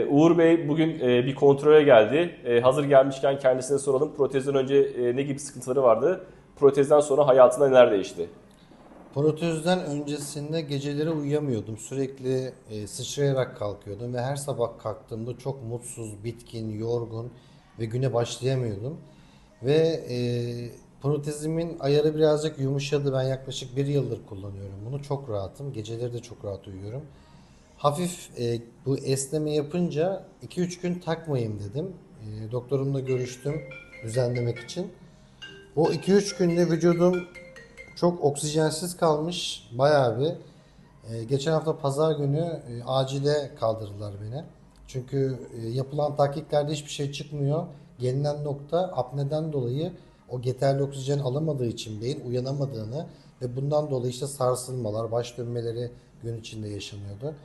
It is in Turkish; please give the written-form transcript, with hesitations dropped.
Uğur Bey bugün bir kontrole geldi. Hazır gelmişken kendisine soralım. Protezden önce ne gibi sıkıntıları vardı? Protezden sonra hayatında neler değişti? Protezden öncesinde geceleri uyuyamıyordum. Sürekli sıçrayarak kalkıyordum ve her sabah kalktığımda çok mutsuz, bitkin, yorgun ve güne başlayamıyordum. Ve protezimin ayarı birazcık yumuşadı. Ben yaklaşık bir yıldır kullanıyorum bunu. Çok rahatım. Geceleri de çok rahat uyuyorum. Hafif bu esneme yapınca 2-3 gün takmayayım dedim. Doktorumla görüştüm düzenlemek için. O 2-3 günde vücudum çok oksijensiz kalmış bayağı bir. Geçen hafta pazar günü acile kaldırdılar beni. Çünkü yapılan tahkiklerde hiçbir şey çıkmıyor. Gelinen nokta apneden dolayı o yeterli oksijen alamadığı için beyin uyanamadığını ve bundan dolayı işte sarsılmalar, baş dönmeleri gün içinde yaşanıyordu.